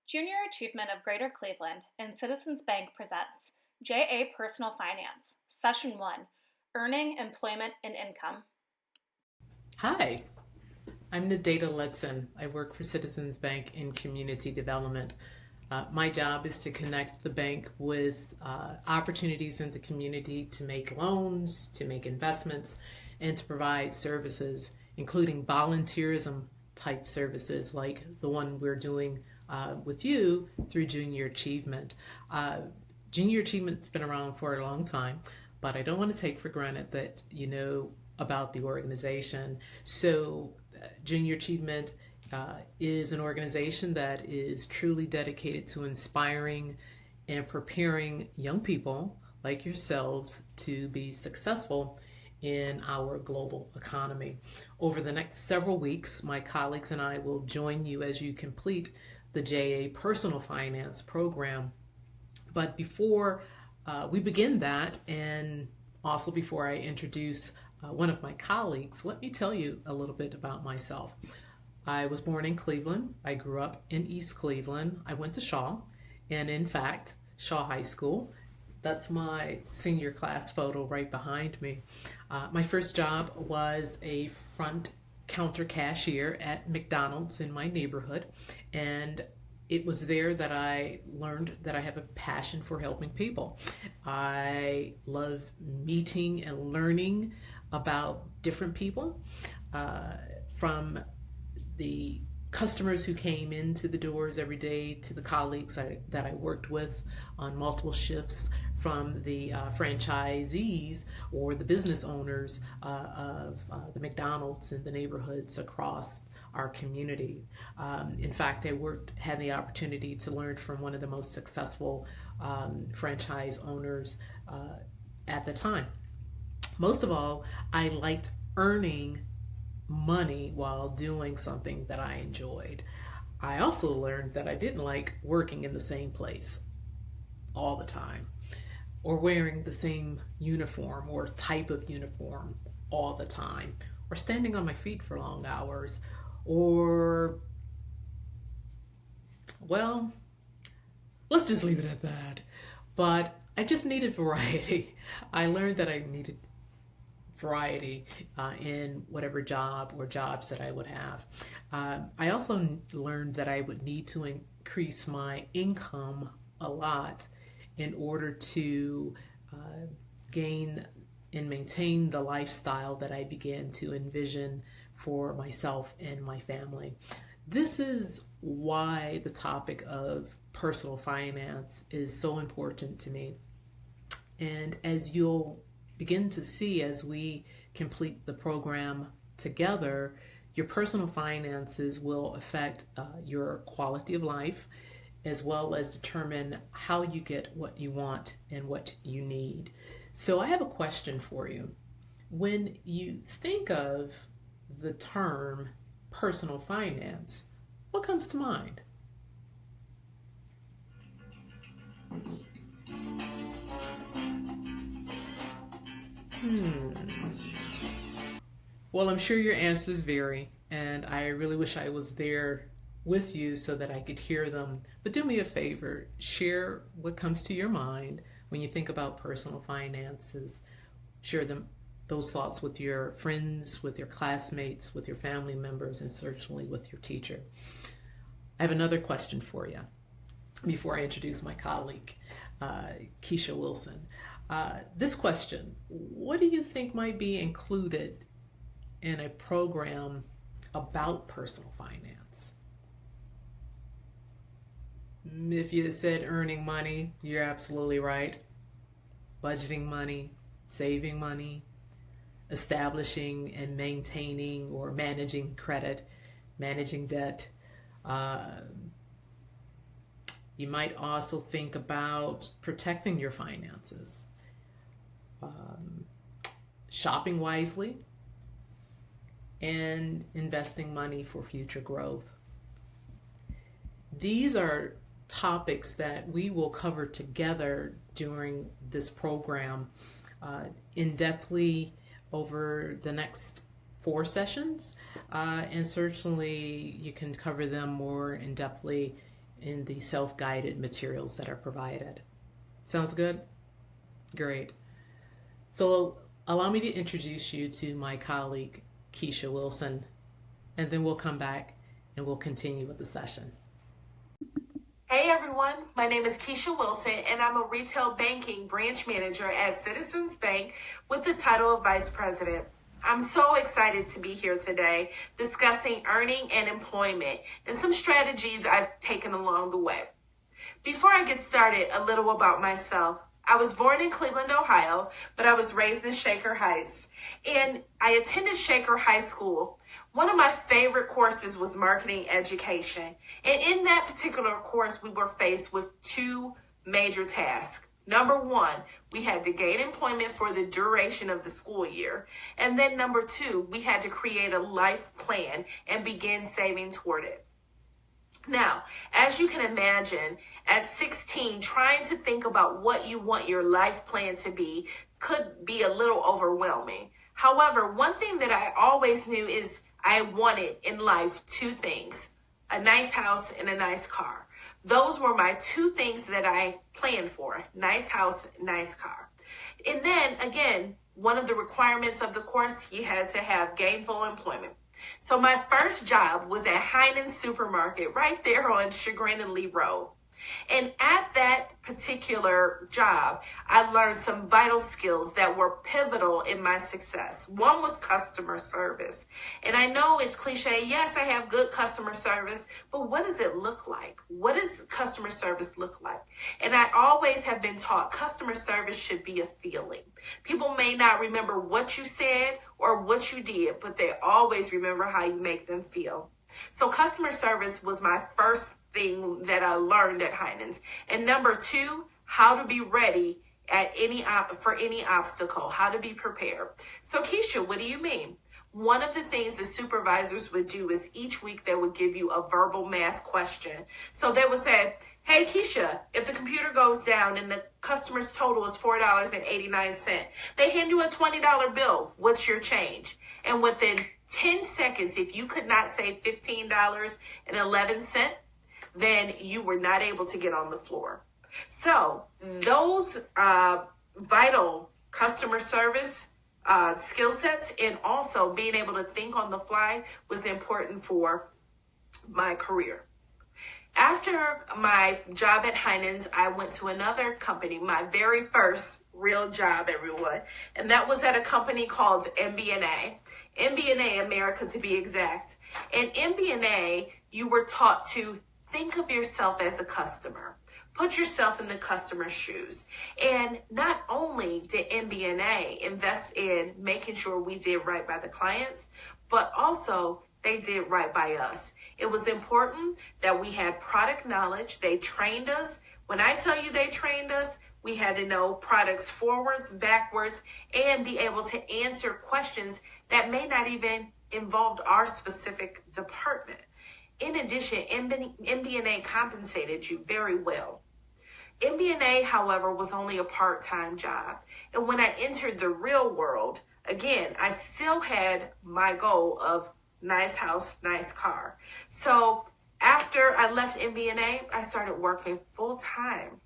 Junior Achievement of Greater Cleveland and Citizens Bank presents JA Personal Finance, Session 1, Earning, Employment, and Income. Hi, I'm Nadata Letson. I work for Citizens Bank in community development. My job is to connect the bank with opportunities in the community to make loans, to make investments, and to provide services, including volunteerism type services like the one we're doing with you through Junior Achievement. Junior Achievement's been around for a long time, but I don't want to take for granted that you know about the organization. So, Junior Achievement is an organization that is truly dedicated to inspiring and preparing young people like yourselves to be successful in our global economy. Over the next several weeks, my colleagues and I will join you as you complete the JA Personal Finance program. But before we begin that, and also before I introduce one of my colleagues, let me tell you a little bit about myself. I was born in Cleveland. I grew up in East Cleveland. I went to Shaw, and in fact, Shaw High School. That's my senior class photo right behind me. My first job was a front counter cashier at McDonald's in my neighborhood, and it was there that I learned that I have a passion for helping people. I love meeting and learning about different people, from the customers who came into the doors every day to the colleagues that I worked with on multiple shifts, from the franchisees or the business owners of the McDonald's in the neighborhoods across our community. In fact, had the opportunity to learn from one of the most successful franchise owners at the time. Most of all, I liked earning money while doing something that I enjoyed. I also learned that I didn't like working in the same place all the time, or wearing the same uniform or type of uniform all the time, or standing on my feet for long hours, or, well, let's just leave it at that. But I just needed variety. I learned that I needed variety in whatever job or jobs that I would have. I also learned that I would need to increase my income a lot in order to gain and maintain the lifestyle that I began to envision for myself and my family. This is why the topic of personal finance is so important to me. And as you'll begin to see as we complete the program together, your personal finances will affect your quality of life, as well as determine how you get what you want and what you need. So I have a question for you. When you think of the term personal finance, what comes to mind? Well, I'm sure your answers vary, and I really wish I was there with you so that I could hear them. But do me a favor, share what comes to your mind when you think about personal finances. Share those thoughts with your friends, with your classmates, with your family members, and certainly with your teacher. I have another question for you before I introduce my colleague, Keisha Wilson. This question: what do you think might be included in a program about personal finance? If you said earning money, you're absolutely right. Budgeting money, saving money, establishing and maintaining or managing credit, managing debt. You might also think about protecting your finances, shopping wisely, and investing money for future growth. These are topics that we will cover together during this program in-depthly over the next 4 sessions, and certainly you can cover them more in-depthly in the self-guided materials that are provided. Sounds good? Great. So allow me to introduce you to my colleague, Keisha Wilson, and then we'll come back and we'll continue with the session. Hey everyone, my name is Keisha Wilson and I'm a retail banking branch manager at Citizens Bank with the title of Vice President. I'm so excited to be here today discussing earning and employment and some strategies I've taken along the way. Before I get started, a little about myself. I was born in Cleveland, Ohio, but I was raised in Shaker Heights, and I attended Shaker High School. One of my favorite courses was marketing education. And in that particular course, we were faced with two major tasks. Number one, we had to gain employment for the duration of the school year. And then number two, we had to create a life plan and begin saving toward it. Now, as you can imagine, at 16, trying to think about what you want your life plan to be could be a little overwhelming. However, one thing that I always knew is I wanted in life two things, a nice house and a nice car. Those were my two things that I planned for, nice house, nice car. And then again, one of the requirements of the course, you had to have gainful employment. So my first job was at Heinen's Supermarket right there on Chagrin and Lee Road. And at that particular job, I learned some vital skills that were pivotal in my success. One was customer service. And I know it's cliche. Yes, I have good customer service, but what does it look like? What does customer service look like? And I always have been taught customer service should be a feeling. People may not remember what you said or what you did, but they always remember how you make them feel. So customer service was my first thing that I learned at Heinen's. And number two, how to be ready at for any obstacle, how to be prepared. So Keisha, what do you mean? One of the things the supervisors would do is each week they would give you a verbal math question. So they would say, hey Keisha, if the computer goes down and the customer's total is $4.89, they hand you a $20 bill. What's your change? And within 10 seconds, if you could not say $15.11, then you were not able to get on the floor. So those vital customer service skill sets and also being able to think on the fly was important for my career. After my job at Heinen's, I went to another company, my very first real job, everyone. And that was at a company called MBNA. MBNA America to be exact. And MBNA, you were taught to think of yourself as a customer. Put yourself in the customer's shoes. And not only did MBNA invest in making sure we did right by the clients, but also they did right by us. It was important that we had product knowledge. They trained us. When I tell you they trained us, we had to know products forwards, backwards, and be able to answer questions that may not even involve our specific department. In addition, MBNA compensated you very well. MBNA, however, was only a part-time job. And when I entered the real world, again, I still had my goal of nice house, nice car. So after I left MBNA, I started working full-time.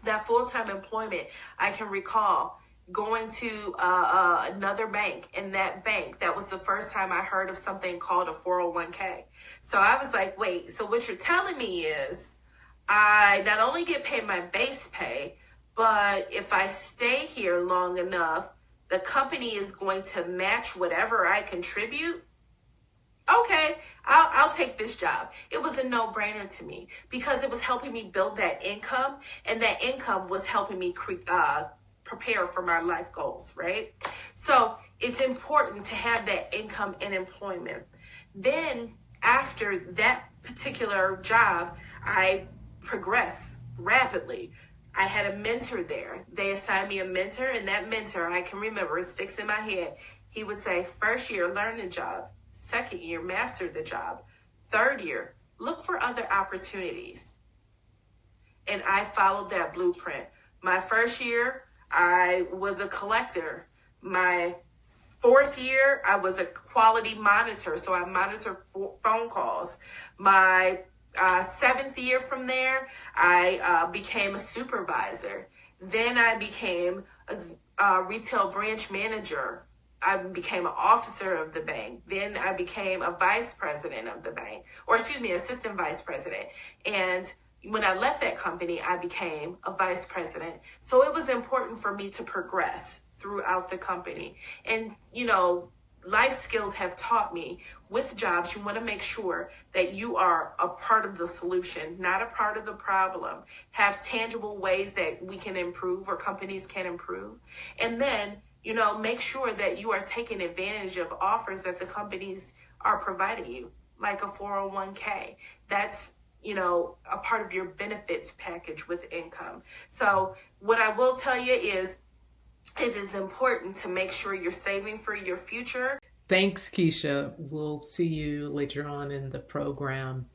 That full-time employment, I can recall going to another bank. In that bank, that was the first time I heard of something called a 401k. So I was like, wait, so what you're telling me is I not only get paid my base pay, but if I stay here long enough, the company is going to match whatever I contribute? Okay, I'll take this job. It was a no-brainer to me because it was helping me build that income, and that income was helping me prepare for my life goals, right? So it's important to have that income and employment. Then after that particular job, I progressed rapidly. I had a mentor there. They assigned me a mentor, and that mentor, I can remember, it sticks in my head. He would say, first year, learn the job. Second year, master the job. Third year, look for other opportunities. And I followed that blueprint. My first year, I was a collector. My fourth year, I was a quality monitor. So I monitor phone calls. My Seventh year from there, I became a supervisor. Then I became a retail branch manager. I became an officer of the bank. Then I became a vice president of the bank, or excuse me, assistant vice president. And when I left that company, I became a vice president. So it was important for me to progress throughout the company. And, you know, life skills have taught me with jobs, you want to make sure that you are a part of the solution, not a part of the problem. Have tangible ways that we can improve or companies can improve. And then, you know, make sure that you are taking advantage of offers that the companies are providing you, like a 401k. That's, you know, a part of your benefits package with income. So what I will tell you is it is important to make sure you're saving for your future. Thanks, Keisha. We'll see you later on in the program.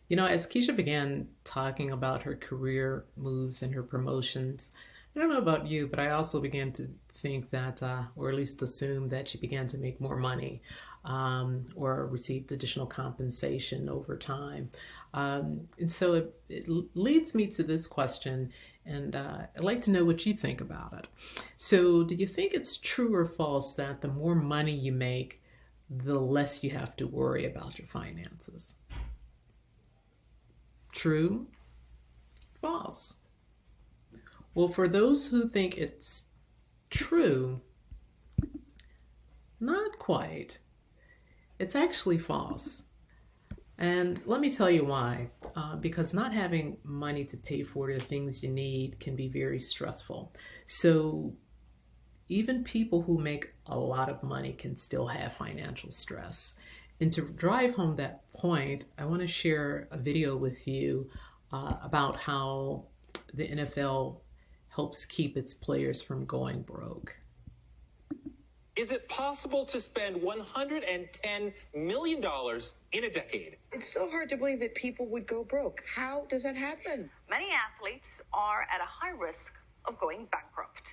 You know, as Keisha began talking about her career moves and her promotions, I don't know about you, but I also began to think that, or at least assume that she began to make more money or received additional compensation over time. And so it leads me to this question, and I'd like to know what you think about it. So do you think it's true or false that the more money you make, the less you have to worry about your finances? True? False? Well, for those who think it's true, not quite. It's actually false. And let me tell you why. Because not having money to pay for the things you need can be very stressful. So even people who make a lot of money can still have financial stress. And to drive home that point, I want to share a video with you about how the NFL helps keep its players from going broke. Is it possible to spend $110 million in a decade? It's so hard to believe that people would go broke. How does that happen? Many athletes are at a high risk of going bankrupt.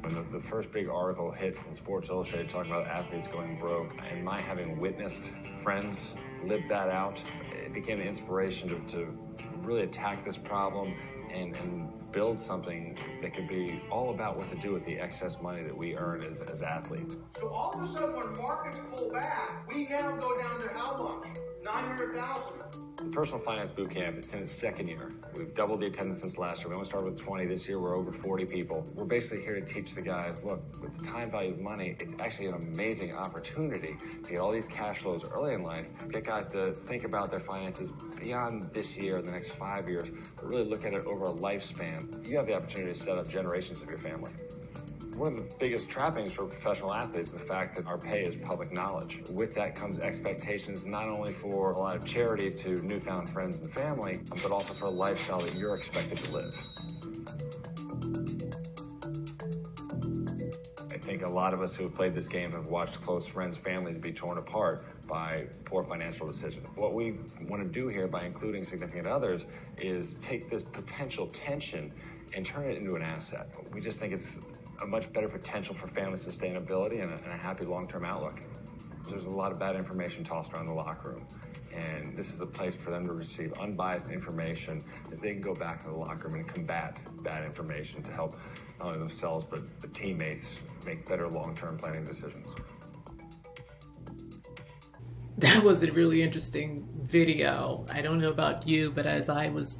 When the first big article hit in Sports Illustrated talking about athletes going broke, and my having witnessed friends live that out, it became an inspiration to really attack this problem and build something that could be all about what to do with the excess money that we earn as athletes. So all of a sudden, when markets pull back, we now go down to how much? 900,000. The Personal Finance Bootcamp, it's in its second year. We've doubled the attendance since last year. We only started with 20. This year, we're over 40 people. We're basically here to teach the guys, look, with the time value of money, it's actually an amazing opportunity to get all these cash flows early in life, get guys to think about their finances beyond this year, the next 5 years, but really look at it over a lifespan. You have the opportunity to set up generations of your family. One of the biggest trappings for professional athletes is the fact that our pay is public knowledge. With that comes expectations not only for a lot of charity to newfound friends and family, but also for a lifestyle that you're expected to live. I think a lot of us who have played this game have watched close friends, families be torn apart by poor financial decisions. What we want to do here by including significant others is take this potential tension and turn it into an asset. We just think it's a much better potential for family sustainability and a happy long-term outlook. There's a lot of bad information tossed around the locker room, and this is a place for them to receive unbiased information that they can go back to the locker room and combat bad information to help not only themselves but the teammates make better long-term planning decisions. That was a really interesting video. I don't know about you, but as I was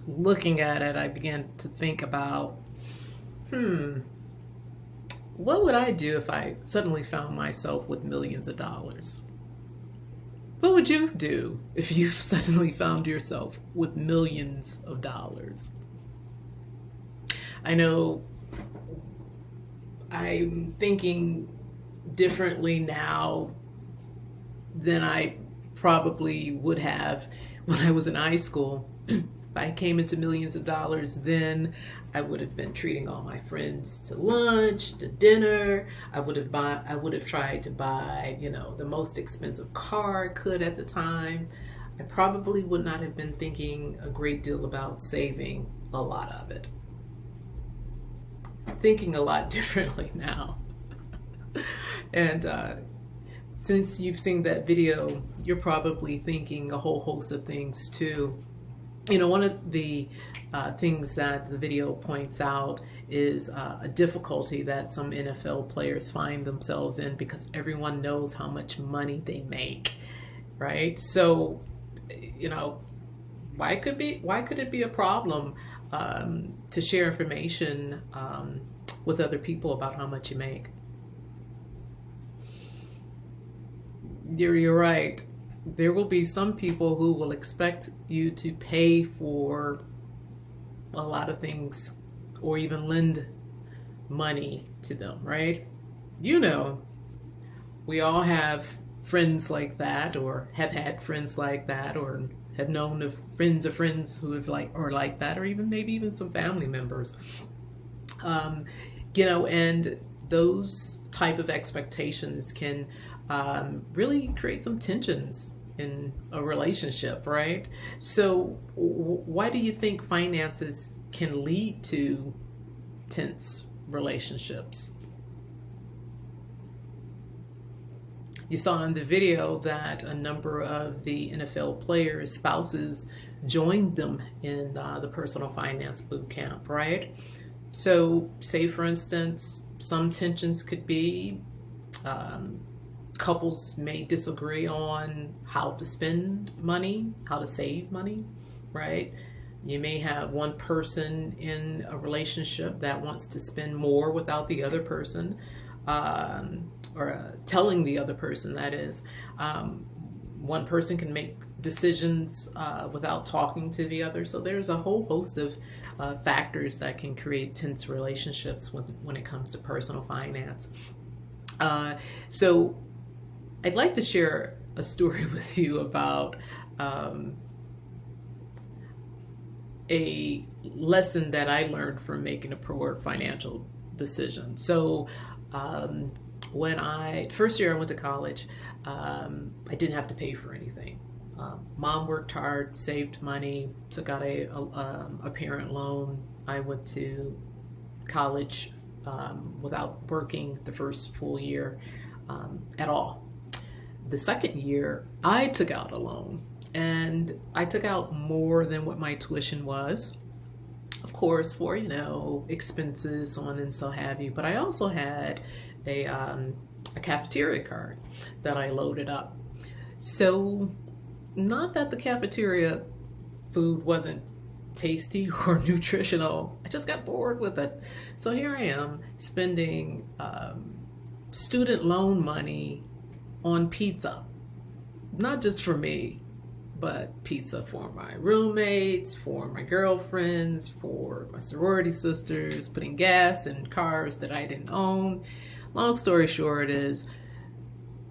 looking at it, I began to think about, what would I do if I suddenly found myself with millions of dollars? What would you do if you suddenly found yourself with millions of dollars? I know I'm thinking differently now than I probably would have when I was in high school. If I came into millions of dollars then, I would have been treating all my friends to lunch, to dinner. I would have tried to buy, the most expensive car I could at the time. I probably would not have been thinking a great deal about saving a lot of it. thinking a lot differently now. And since you've seen that video, you're probably thinking a whole host of things too. You know, one of the things that the video points out is a difficulty that some NFL players find themselves in because everyone knows how much money they make, right? So, you know, why could it be a problem to share information with other people about how much you make? You're right. There will be some people who will expect you to pay for a lot of things or even lend money to them, right? You know, we all have friends like that, or have had friends like that, or have known of friends who have like that, or maybe even some family members. You know, and those type of expectations can really create some tensions in a relationship, right? So why do you think finances can lead to tense relationships? You saw in the video that a number of the NFL players' spouses joined them in the personal finance boot camp, right? So say, for instance, some tensions could be couples may disagree on how to spend money, how to save money, right? You may have one person in a relationship that wants to spend more without the other person, or telling the other person, that is. One person can make decisions without talking to the other. So there's a whole host of factors that can create tense relationships when it comes to personal finance. So I'd like to share a story with you about a lesson that I learned from making a poor financial decision. So when first year I went to college, I didn't have to pay for anything. Mom worked hard, saved money, took out a parent loan. I went to college without working the first full year at all. The second year, I took out a loan, and I took out more than what my tuition was, of course, for, you know, expenses, so on and so have you. But I also had a cafeteria card that I loaded up. So not that the cafeteria food wasn't tasty or nutritional, I just got bored with it. So here I am spending student loan money on pizza, not just for me, but pizza for my roommates, for my girlfriends, for my sorority sisters, putting gas in cars that I didn't own. Long story short is,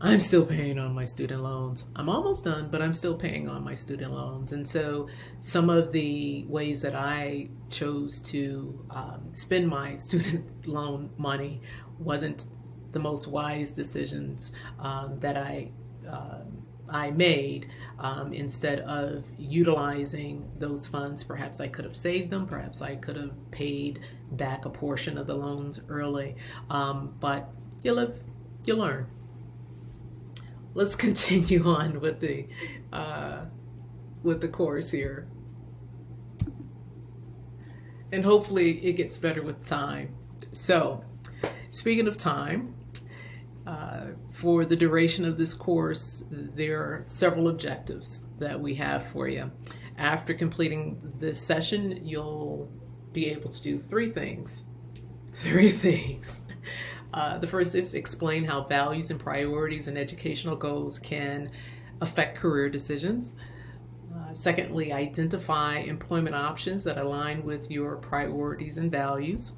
I'm still paying on my student loans. I'm almost done, but I'm still paying on my student loans. And so some of the ways that I chose to spend my student loan money wasn't the most wise decisions that I made. Instead of utilizing those funds, perhaps I could have saved them, perhaps I could have paid back a portion of the loans early. But you live, you learn. Let's continue on with the course here, and hopefully it gets better with time. So, speaking of time, for the duration of this course, there are several objectives that we have for you. After completing this session, you'll be able to do three things. The first is explain how values and priorities and educational goals can affect career decisions. Secondly, identify employment options that align with your priorities and values.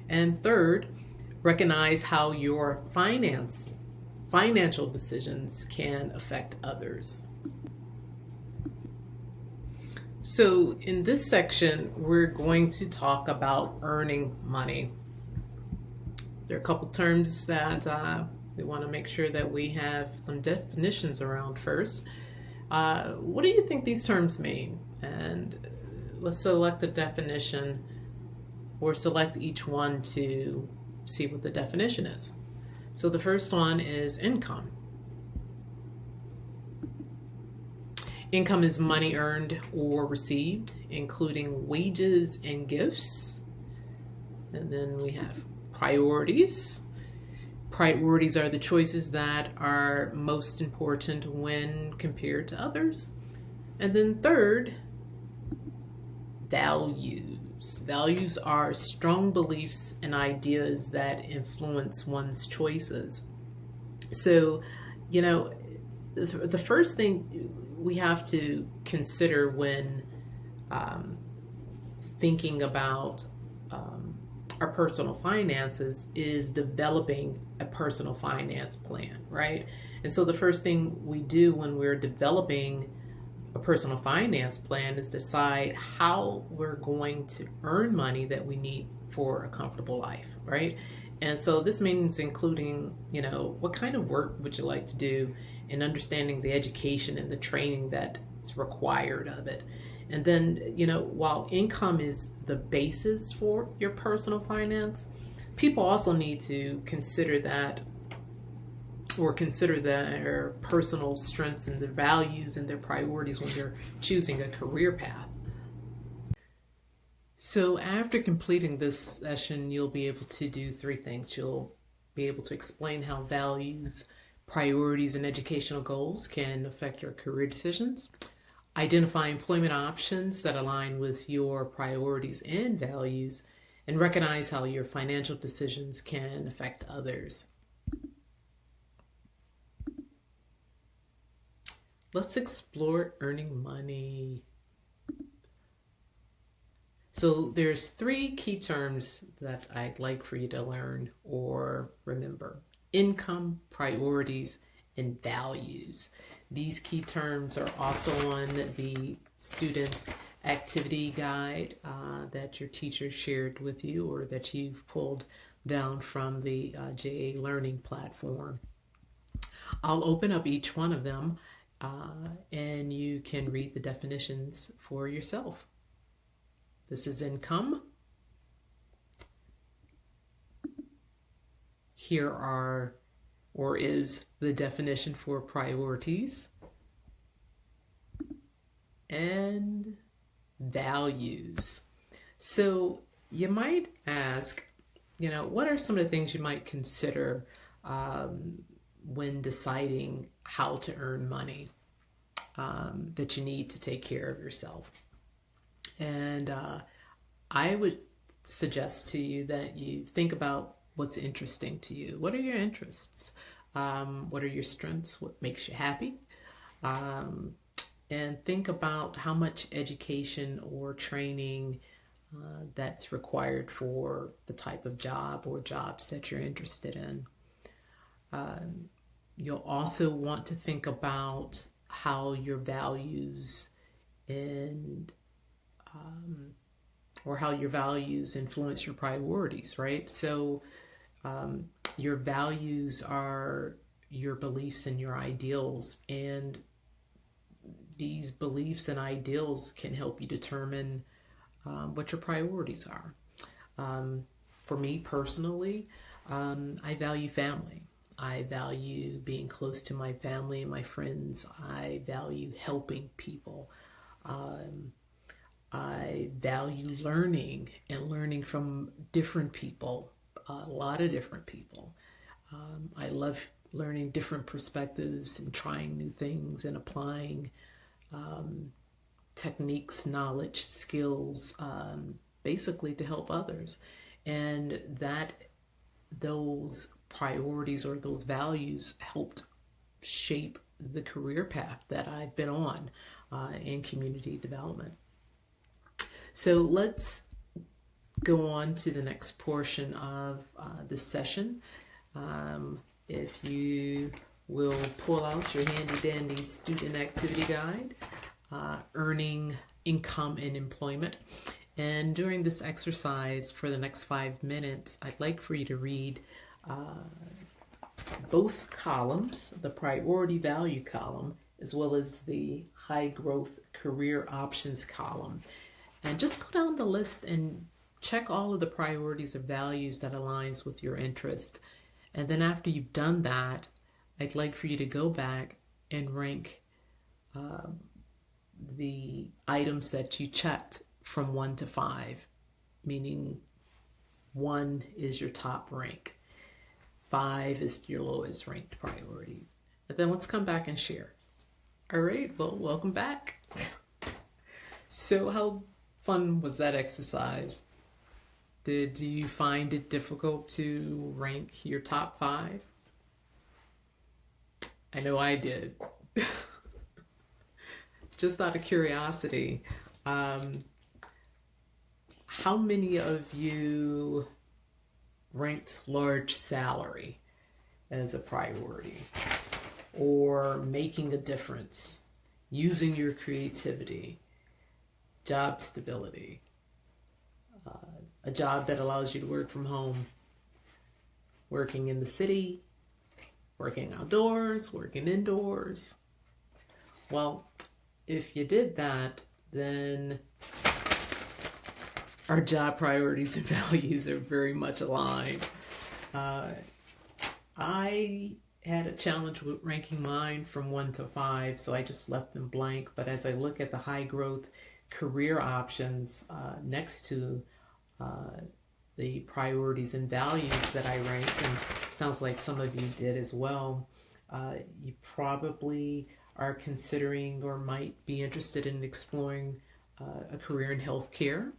And third, recognize how your financial decisions can affect others. So in this section, we're going to talk about earning money. There are a couple terms that we want to make sure that we have some definitions around first. What do you think these terms mean? And let's select a definition or select each one to see what the definition is. So the first one is income. Income is money earned or received, including wages and gifts. And then we have priorities. Priorities are the choices that are most important when compared to others. And then third, values. Values are strong beliefs and ideas that influence one's choices. So, the first thing we have to consider when thinking about our personal finances is developing a personal finance plan, right? And so the first thing we do when we're developing a personal finance plan is decide how we're going to earn money that we need for a comfortable life, right? And so this means including, what kind of work would you like to do, and understanding the education and the training that's required of it. And then, while income is the basis for your personal finance, people also need to consider that, or consider their personal strengths and their values and their priorities when they're choosing a career path. So after completing this session, you'll be able to do three things. You'll be able to explain how values, priorities, and educational goals can affect your career decisions. Identify employment options that align with your priorities and values, and recognize how your financial decisions can affect others. Let's explore earning money. So there's three key terms that I'd like for you to learn or remember: income, priorities, and values. These key terms are also on the student activity guide that your teacher shared with you, or that you've pulled down from the JA Learning platform. I'll open up each one of them and you can read the definitions for yourself. This is income. Here are, or is, the definition for priorities and values. So you might ask, what are some of the things you might consider when deciding how to earn money that you need to take care of yourself? And I would suggest to you that you think about what's interesting to you. What are your interests? What are your strengths? What makes you happy? And think about how much education or training that's required for the type of job or jobs that you're interested in. You'll also want to think about how your values or how your values influence your priorities, right? So your values are your beliefs and your ideals, and these beliefs and ideals can help you determine what your priorities are. For me personally, I value family. I value being close to my family and my friends. I value helping people. I value learning and learning from different people, a lot of different people. I love learning different perspectives and trying new things and applying techniques, knowledge, skills, basically to help others. And those priorities or those values helped shape the career path that I've been on in community development. So let's go on to the next portion of this session. If you will pull out your handy dandy student activity guide, Earning Income and Employment. And during this exercise for the next 5 minutes, I'd like for you to read both columns, the priority value column, as well as the high growth career options column. And just go down the list and check all of the priorities or values that aligns with your interest. And then after you've done that, I'd like for you to go back and rank the items that you checked from 1 to 5, meaning 1 is your top rank, 5 is your lowest ranked priority. And then let's come back and share. All right, well, welcome back. So how fun was that exercise? Did you find it difficult to rank your top 5? I know I did. Just out of curiosity, how many of you ranked large salary as a priority, or making a difference, using your creativity, job stability, a job that allows you to work from home, working in the city, working outdoors, working indoors? Well, if you did that, then our job priorities and values are very much aligned. I had a challenge with ranking mine from 1 to 5, so I just left them blank. But as I look at the high growth career options next to the priorities and values that I ranked, and sounds like some of you did as well, you probably are considering or might be interested in exploring a career in healthcare,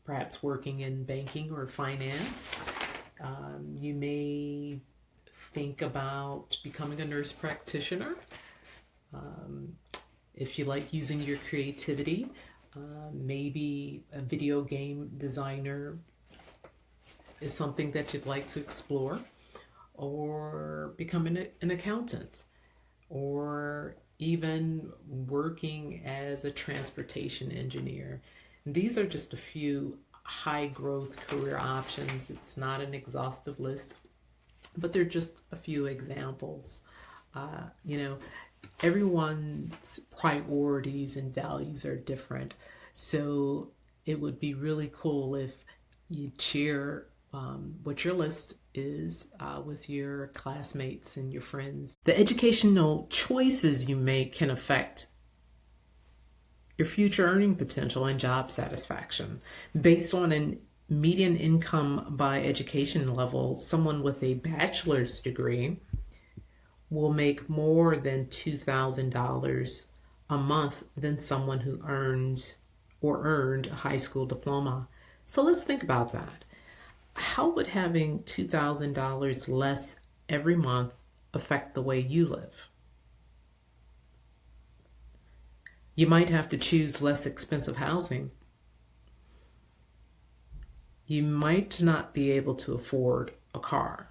perhaps working in banking or finance. You may think about becoming a nurse practitioner. If you like using your creativity, maybe a video game designer is something that you'd like to explore, or becoming an accountant, or even working as a transportation engineer. And these are just a few high growth career options. It's not an exhaustive list, but they're just a few examples. Everyone's priorities and values are different. So it would be really cool if you'd share what your list is with your classmates and your friends. The educational choices you make can affect your future earning potential and job satisfaction. Based on a median income by education level, someone with a bachelor's degree will make more than $2,000 a month than someone who earned a high school diploma. So let's think about that. How would having $2,000 less every month affect the way you live? You might have to choose less expensive housing. You might not be able to afford a car.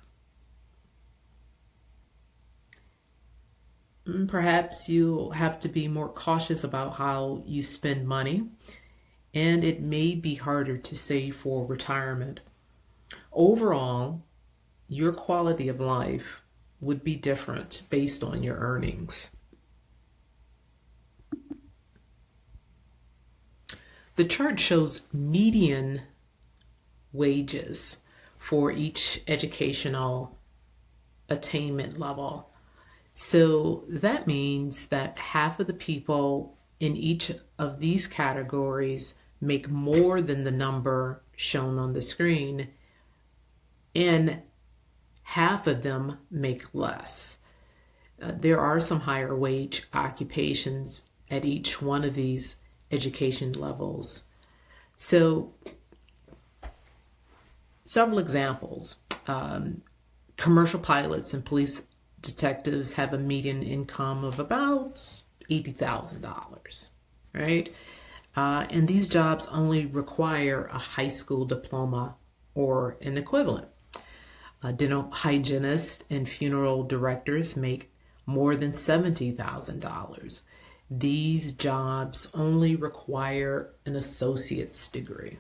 Perhaps you'll have to be more cautious about how you spend money, and it may be harder to save for retirement. Overall, your quality of life would be different based on your earnings. The chart shows median wages for each educational attainment level. So that means that half of the people in each of these categories make more than the number shown on the screen, and half of them make less. There are some higher wage occupations at each one of these education levels. So, several examples. Commercial pilots and police detectives have a median income of about $80,000, right? And these jobs only require a high school diploma or an equivalent. Dental hygienists and funeral directors make more than $70,000. These jobs only require an associate's degree.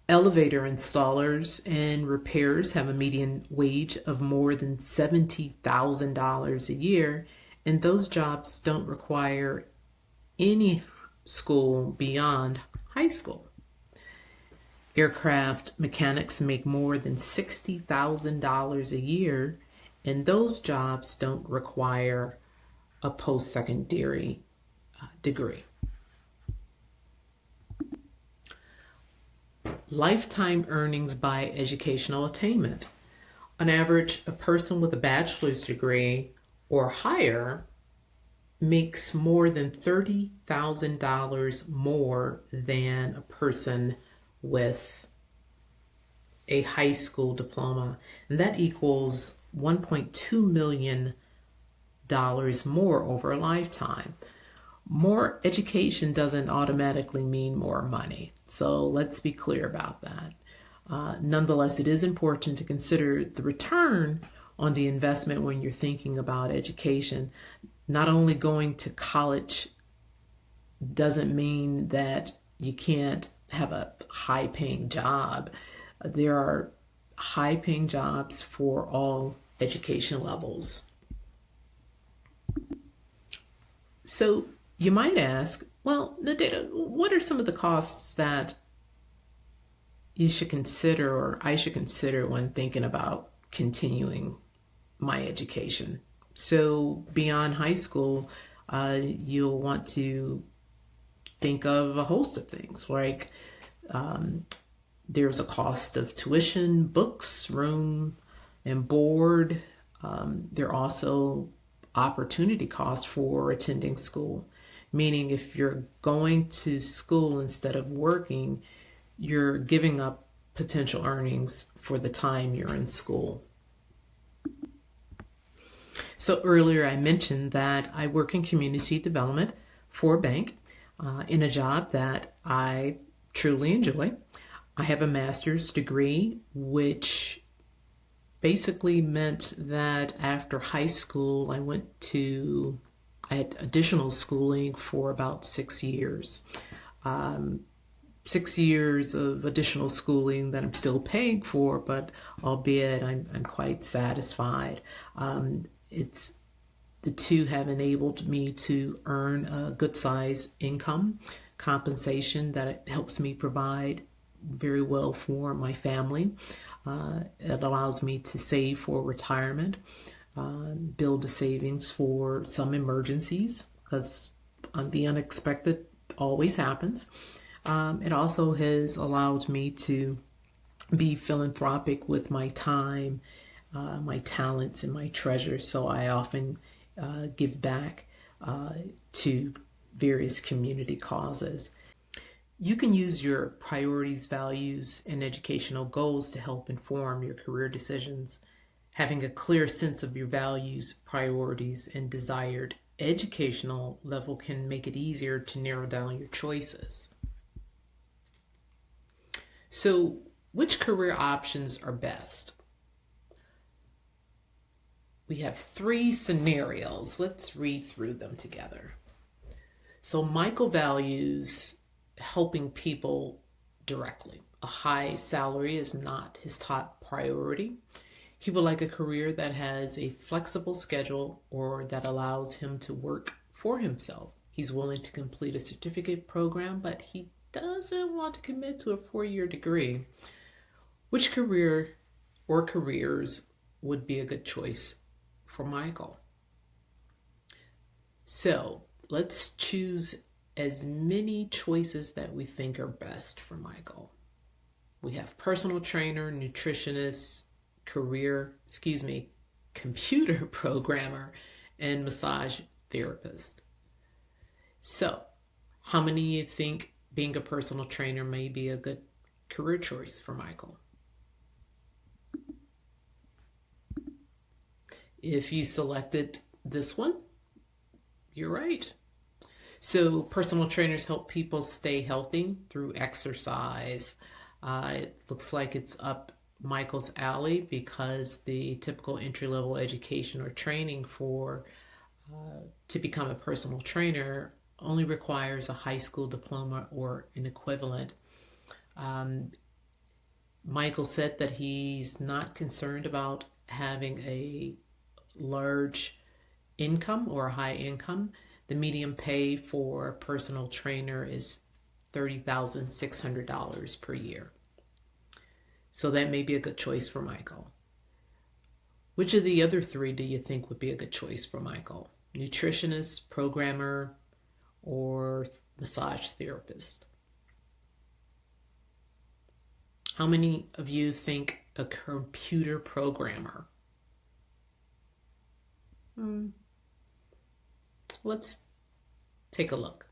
Elevator installers and repairers have a median wage of more than $70,000 a year, and those jobs don't require any school beyond high school. Aircraft mechanics make more than $60,000 a year, and those jobs don't require a post-secondary degree. Lifetime earnings by educational attainment. On average, a person with a bachelor's degree or higher makes more than $30,000 more than a person with a high school diploma, and that equals $1.2 million more over a lifetime. More education doesn't automatically mean more money, so let's be clear about that. Nonetheless, it is important to consider the return on the investment when you're thinking about education. Not only going to college doesn't mean that you can't have a high-paying job. There are high-paying jobs for all education levels. So you might ask, well, Nadita, what are some of the costs that you should consider or I should consider when thinking about continuing my education? So beyond high school, you'll want to think of a host of things like there's a cost of tuition, books, room, and board. There are also opportunity costs for attending school, meaning if you're going to school instead of working, you're giving up potential earnings for the time you're in school. So earlier I mentioned that I work in community development for a bank in a job that I truly enjoy. I have a master's degree, which basically meant that after high school, I had additional schooling for about 6 years. 6 years of additional schooling that I'm still paying for, but albeit I'm quite satisfied. The two have enabled me to earn a good size income, compensation that helps me provide very well for my family. It allows me to save for retirement, build a savings for some emergencies, because the unexpected always happens. It also has allowed me to be philanthropic with my time, my talents, and my treasures. So I often give back to various community causes. You can use your priorities, values, and educational goals to help inform your career decisions. Having a clear sense of your values, priorities, and desired educational level can make it easier to narrow down your choices. So, which career options are best? We have 3 scenarios. Let's read through them together. So Michael values helping people directly. A high salary is not his top priority. He would like a career that has a flexible schedule or that allows him to work for himself. He's willing to complete a certificate program, but he doesn't want to commit to a 4-year degree. Which career or careers would be a good choice for Michael? So let's choose as many choices that we think are best for Michael. We have personal trainer, nutritionist, computer programmer, and massage therapist. So, how many of you think being a personal trainer may be a good career choice for Michael? If you selected this one, you're right. So personal trainers help people stay healthy through exercise. It looks like it's up Michael's alley because the typical entry-level education or training to become a personal trainer only requires a high school diploma or an equivalent. Michael said that he's not concerned about having a large income or a high income. The median pay for a personal trainer is $30,600 per year. So that may be a good choice for Michael. Which of the other three do you think would be a good choice for Michael? Nutritionist, programmer, or massage therapist? How many of you think a computer programmer? Let's take a look.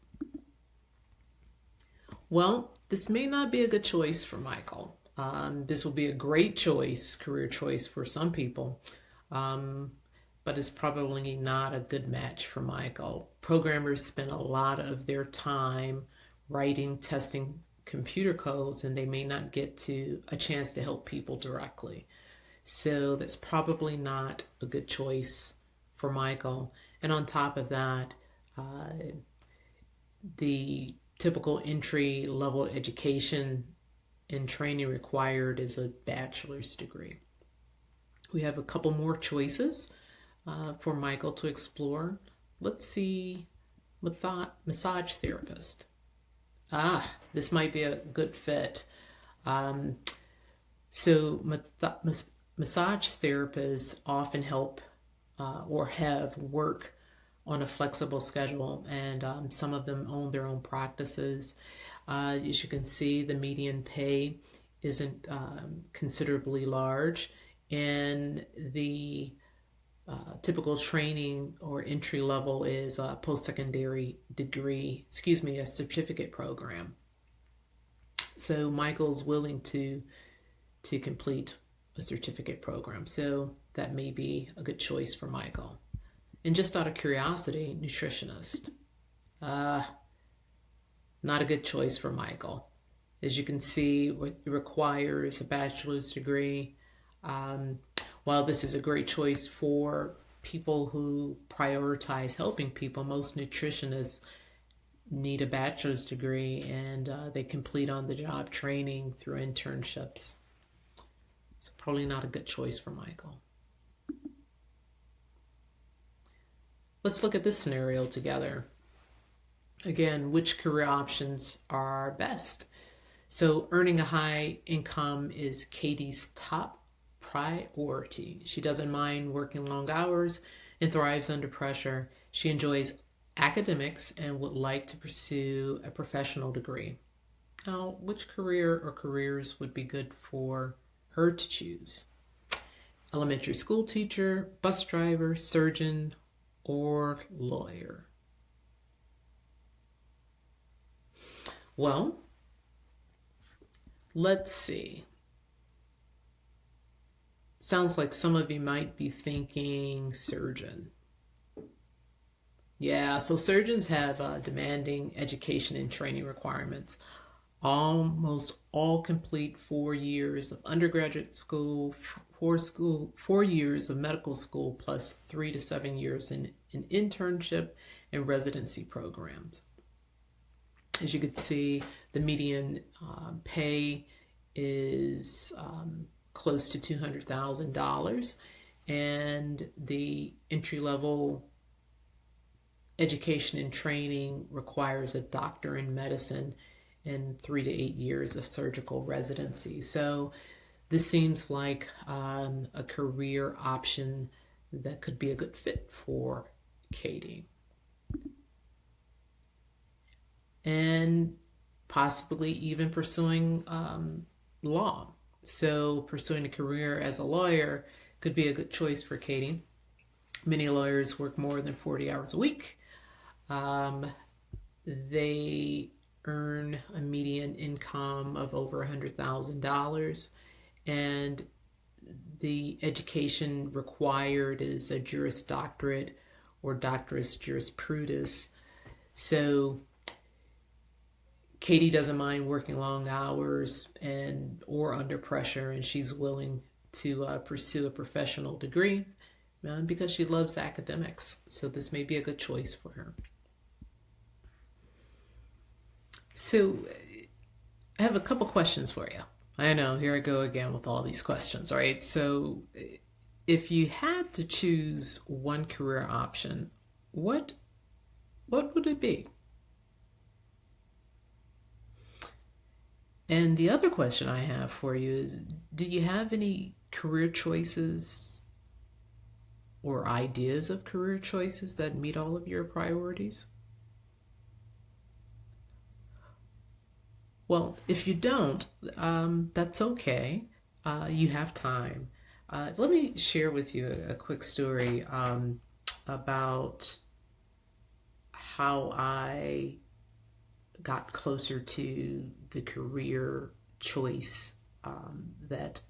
Well, this may not be a good choice for Michael. This will be a great choice, career choice for some people, but it's probably not a good match for Michael. Programmers spend a lot of their time writing, testing computer codes, and they may not get to a chance to help people directly. So that's probably not a good choice for Michael. And on top of that, the typical entry level education and training required is a bachelor's degree. We have a couple more choices for Michael to explore. Let's see, massage therapist. This might be a good fit. So massage therapists often help or have work on a flexible schedule, and some of them own their own practices. As you can see, the median pay isn't considerably large, and the typical training or entry level is a post-secondary degree, a certificate program. So Michael's willing to complete a certificate program. So that may be a good choice for Michael. And just out of curiosity, nutritionist. Not a good choice for Michael. As you can see, it requires a bachelor's degree. While this is a great choice for people who prioritize helping people, most nutritionists need a bachelor's degree, and they complete on-the-job training through internships. It's probably not a good choice for Michael. Let's look at this scenario together. Again, which career options are best? So earning a high income is Katie's top priority. She doesn't mind working long hours and thrives under pressure. She enjoys academics and would like to pursue a professional degree. Now, which career or careers would be good for her to choose? Elementary school teacher, bus driver, surgeon, or lawyer? Well, let's see. Sounds like some of you might be thinking surgeon. Yeah, so surgeons have demanding education and training requirements. Almost all complete 4 years of undergraduate school, 4 years of medical school, plus 3 to 7 years in internship and residency programs. As you can see, the median pay is close to $200,000, and the entry-level education and training requires a doctor in medicine and 3 to 8 years of surgical residency. So this seems like a career option that could be a good fit for Katie. And possibly even pursuing law. So pursuing a career as a lawyer could be a good choice for Katie. Many lawyers work more than 40 hours a week. They earn a median income of over $100,000, and the education required is a Juris Doctorate or Doctorate Jurisprudence. So Katie doesn't mind working long hours or under pressure, and she's willing to pursue a professional degree because she loves academics. So this may be a good choice for her. So I have a couple questions for you. I know, here I go again with all these questions, right? So if you had to choose one career option, what would it be? And the other question I have for you is, do you have any career choices or ideas of career choices that meet all of your priorities? Well, if you don't, that's okay. You have time. Let me share with you a quick story about how I got closer to the career choice that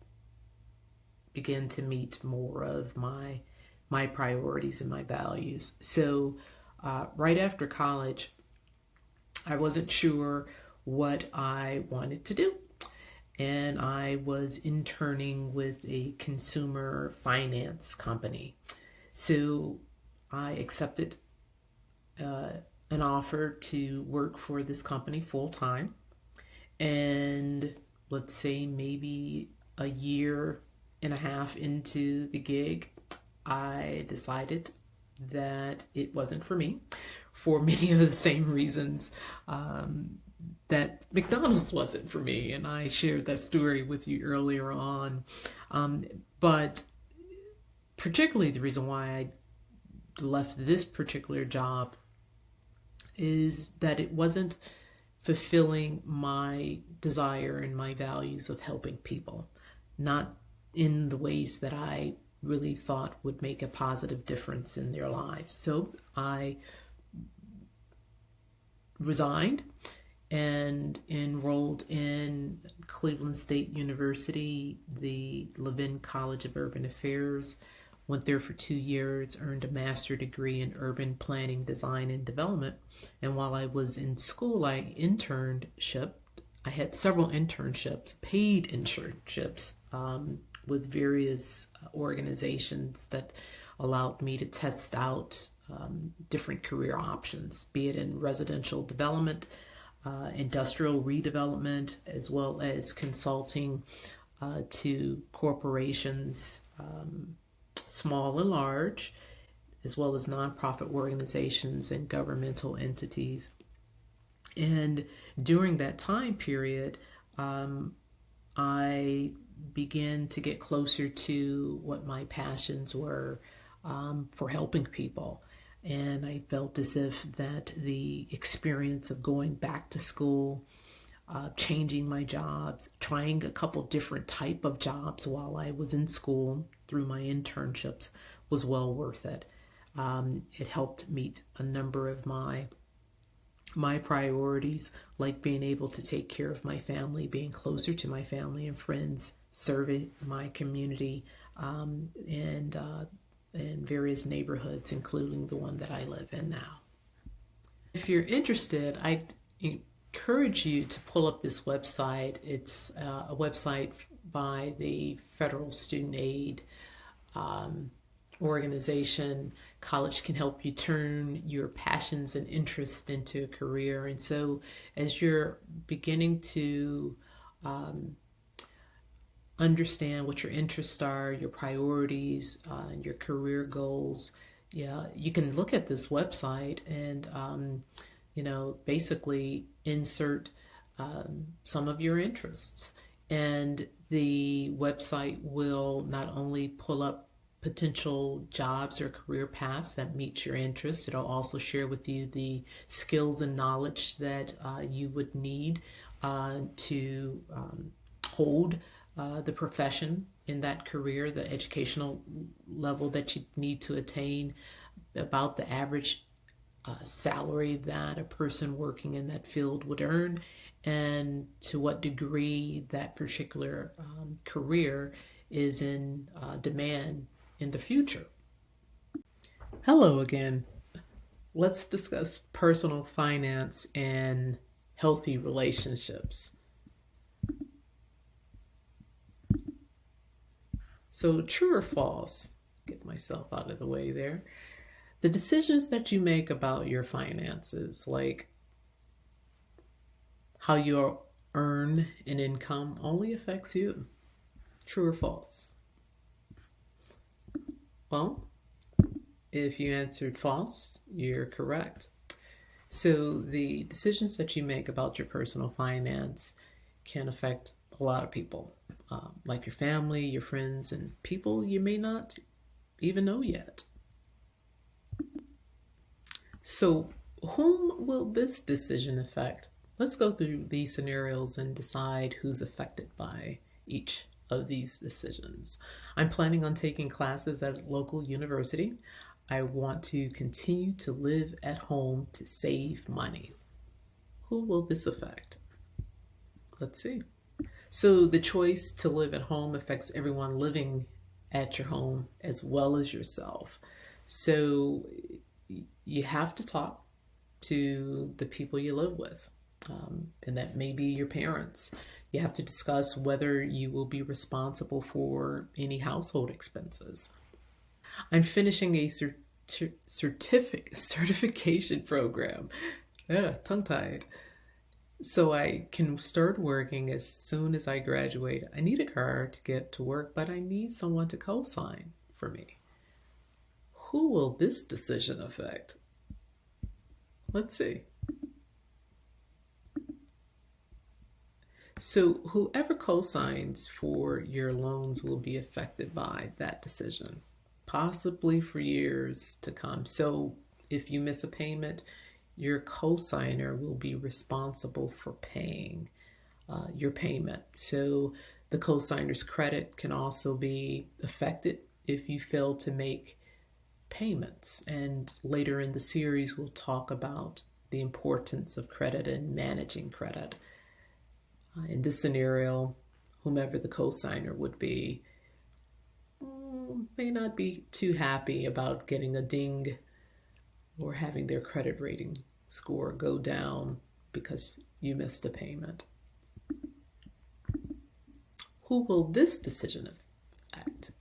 began to meet more of my priorities and my values. So right after college, I wasn't sure what I wanted to do. And I was interning with a consumer finance company. So I accepted an offer to work for this company full time. And let's say maybe a year and a half into the gig, I decided that it wasn't for me for many of the same reasons that McDonald's wasn't for me. And I shared that story with you earlier on. But particularly the reason why I left this particular job is that it wasn't fulfilling my desire and my values of helping people, not in the ways that I really thought would make a positive difference in their lives. So I resigned and enrolled in Cleveland State University, the Levin College of Urban Affairs, went there for 2 years, earned a master's degree in urban planning, design, and development. And while I was in school, I had several internships, paid internships, with various organizations that allowed me to test out different career options, be it in residential development, industrial redevelopment, as well as consulting to corporations, small and large, as well as nonprofit organizations and governmental entities. And during that time period, I began to get closer to what my passions were for helping people. And I felt as if that the experience of going back to school, changing my jobs, trying a couple different type of jobs while I was in school through my internships was well worth it. It helped meet a number of my priorities, like being able to take care of my family, being closer to my family and friends, serving my community, and various neighborhoods, including the one that I live in now. If you're interested, I encourage you to pull up this website. It's a website by the Federal Student Aid organization. College can help you turn your passions and interests into a career. And so as you're beginning to understand what your interests are, your priorities, your career goals, you can look at this website and basically insert some of your interests. And the website will not only pull up potential jobs or career paths that meet your interests, it'll also share with you the skills and knowledge that you would need to hold the profession in that career, the educational level that you need to attain, about the average salary that a person working in that field would earn, and to what degree that particular career is in demand in the future. Hello again. Let's discuss personal finance and healthy relationships. So, true or false? Get myself out of the way there. The decisions that you make about your finances, like how you earn an income, only affects you. True or false? Well, if you answered false, you're correct. So the decisions that you make about your personal finance can affect a lot of people, like your family, your friends, and people you may not even know yet. So, whom will this decision affect? Let's go through these scenarios and decide who's affected by each of these decisions. I'm planning on taking classes at a local university. I want to continue to live at home to save money. Who will this affect? Let's see. So the choice to live at home affects everyone living at your home as well as yourself. So you have to talk to the people you live with, and that may be your parents. You have to discuss whether you will be responsible for any household expenses. I'm finishing a certification program. Tongue-tied. So I can start working as soon as I graduate. I need a car to get to work, but I need someone to co-sign for me. Who will this decision affect? Let's see. So whoever co-signs for your loans will be affected by that decision, possibly for years to come. So if you miss a payment, your co-signer will be responsible for paying your payment. So the co-signer's credit can also be affected if you fail to make payments. And later in the series, we'll talk about the importance of credit and managing credit. In this scenario, whomever the co-signer would be may not be too happy about getting a ding or having their credit rating score go down because you missed a payment. Who will this decision affect?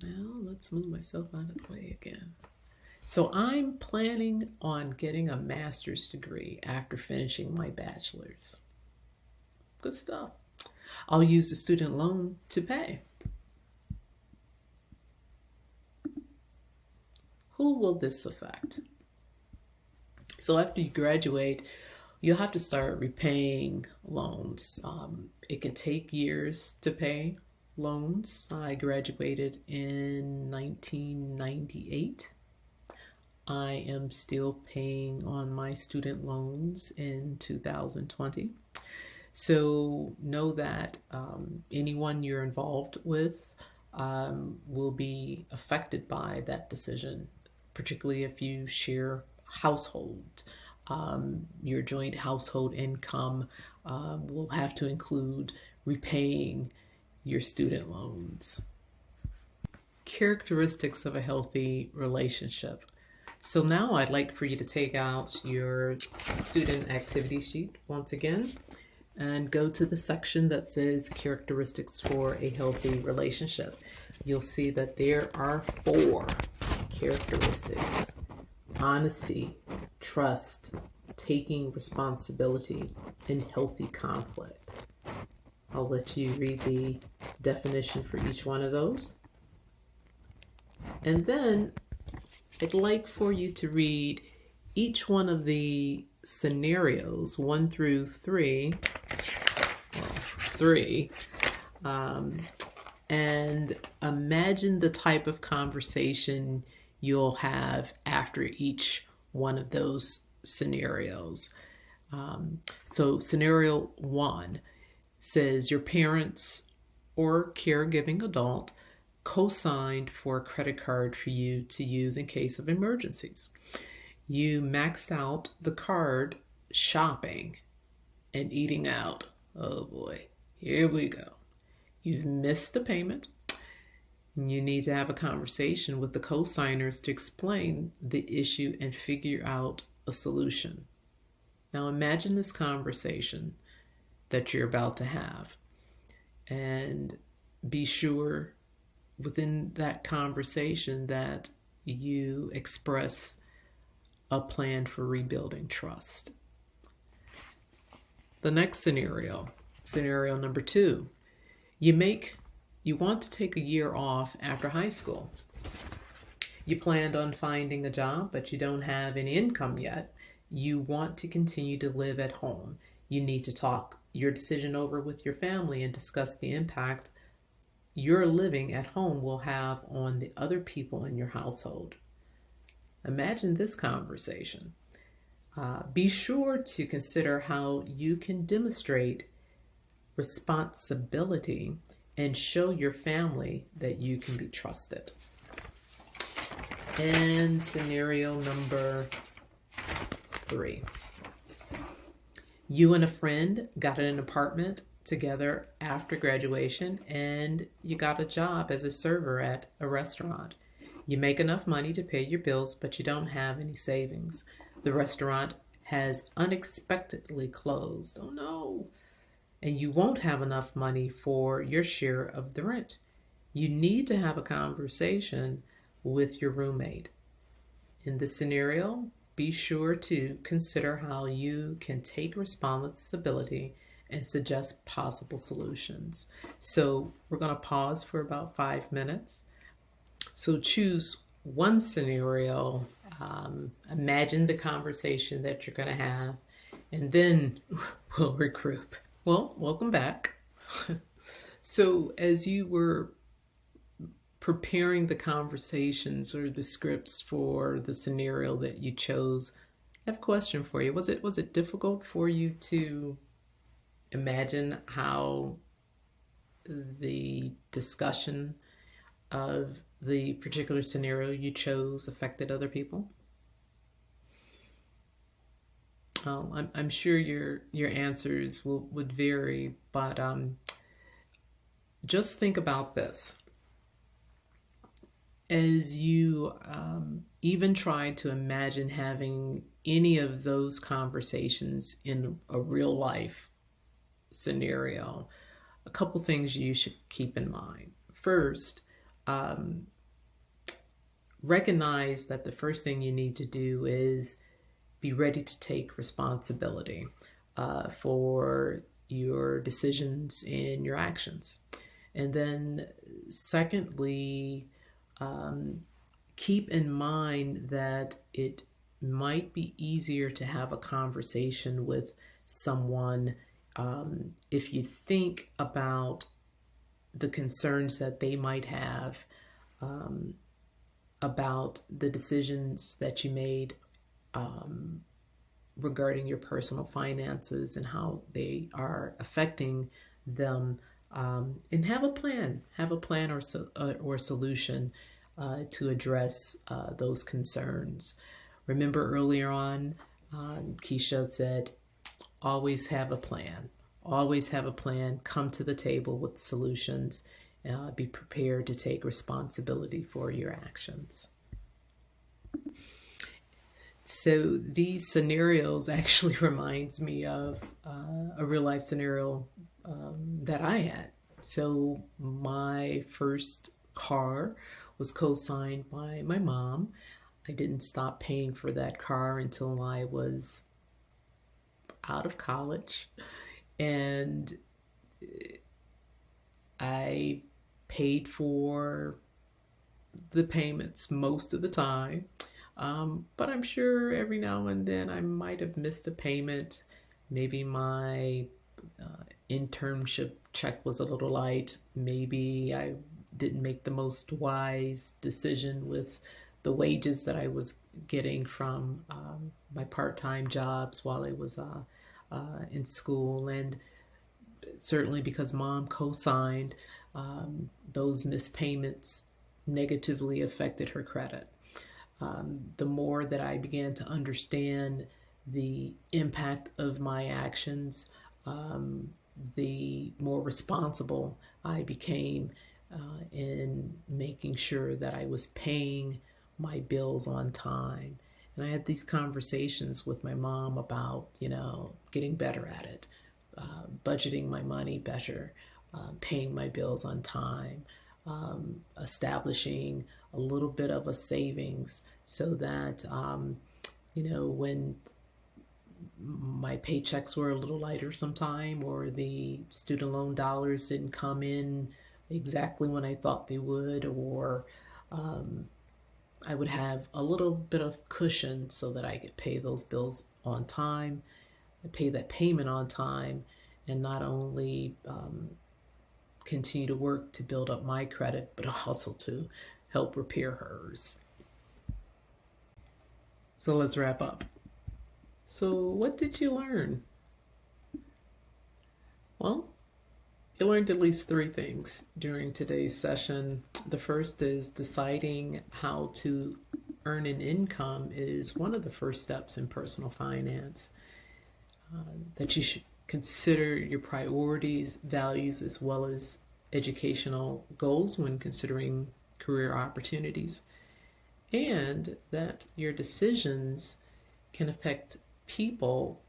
Now, let's move myself out of the way again. So I'm planning on getting a master's degree after finishing my bachelor's. Good stuff. I'll use the student loan to pay. Who will this affect? So after you graduate, you'll have to start repaying loans. It can take years to pay loans. I graduated in 1998. I am still paying on my student loans in 2020. So know that anyone you're involved with will be affected by that decision, particularly if you share household. Your joint household income will have to include repaying your student loans. Characteristics of a healthy relationship. So now I'd like for you to take out your student activity sheet once again and go to the section that says characteristics for a healthy relationship. You'll see that there are 4 characteristics: honesty, trust, taking responsibility, and healthy conflict. I'll let you read the definition for each one of those. And then I'd like for you to read each one of the scenarios, 1 through 3, and imagine the type of conversation you'll have after each one of those scenarios. So scenario 1 says your parents or caregiving adult co-signed for a credit card for you to use in case of emergencies. You maxed out the card shopping and eating out. Oh boy, here we go. You've missed the payment. You need to have a conversation with the co-signers to explain the issue and figure out a solution. Now imagine this conversation that you're about to have, and be sure within that conversation that you express a plan for rebuilding trust. The next scenario number 2, you want to take a year off after high school. You planned on finding a job, but you don't have any income yet. You want to continue to live at home. You need to talk your decision over with your family and discuss the impact your living at home will have on the other people in your household. Imagine this conversation. Be sure to consider how you can demonstrate responsibility and show your family that you can be trusted. And scenario number 3. You and a friend got an apartment together after graduation, and you got a job as a server at a restaurant. You make enough money to pay your bills, but you don't have any savings. The restaurant has unexpectedly closed. Oh no! And you won't have enough money for your share of the rent. You need to have a conversation with your roommate. In this scenario, be sure to consider how you can take responsibility and suggest possible solutions. So we're going to pause for about 5 minutes. So choose one scenario, imagine the conversation that you're going to have, and then we'll regroup. Well, welcome back. So as you were preparing the conversations or the scripts for the scenario that you chose, I have a question for you. Was it difficult for you to imagine how the discussion of the particular scenario you chose affected other people? I'm sure your answers would vary, but just think about this. As you even try to imagine having any of those conversations in a real life scenario, a couple things you should keep in mind. First, recognize that the first thing you need to do is be ready to take responsibility for your decisions and your actions. And then secondly, keep in mind that it might be easier to have a conversation with someone if you think about the concerns that they might have about the decisions that you made regarding your personal finances and how they are affecting them, and have a plan or solution to address those concerns. Remember earlier on, Keisha said, always have a plan. Always have a plan. Come to the table with solutions. Be prepared to take responsibility for your actions. So these scenarios actually reminds me of a real life scenario that I had. So my first car was co-signed by my mom. I didn't stop paying for that car until I was out of college, and I paid for the payments most of the time. But I'm sure every now and then I might have missed a payment. Maybe my internship check was a little light. Maybe I didn't make the most wise decision with the wages that I was getting from my part-time jobs while I was in school. And certainly because mom co-signed, those missed payments negatively affected her credit. The more that I began to understand the impact of my actions, the more responsible I became in making sure that I was paying my bills on time. And I had these conversations with my mom about, getting better at it, budgeting my money better, paying my bills on time, establishing a little bit of a savings so that, when my paychecks were a little lighter sometime, or the student loan dollars didn't come in exactly when I thought they would, or I would have a little bit of cushion so that I could pay those bills on time. pay that payment on time, and not only continue to work to build up my credit, but also to help repair hers. So let's wrap up. So what did you learn? Well, you learned at least 3 things during today's session. The first is deciding how to earn an income is one of the first steps in personal finance. That you should consider your priorities, values, as well as educational goals when considering career opportunities, and that your decisions can affect people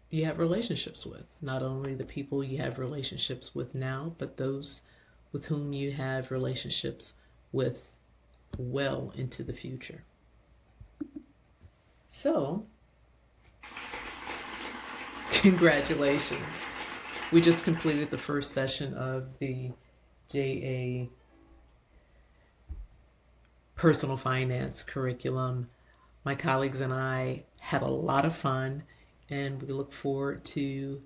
you have relationships with, not only the people you have relationships with now, but those with whom you have relationships with well into the future. So, congratulations. We just completed the first session of the JA Personal Finance curriculum. My colleagues and I had a lot of fun, and we look forward to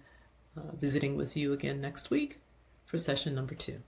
visiting with you again next week for session number 2.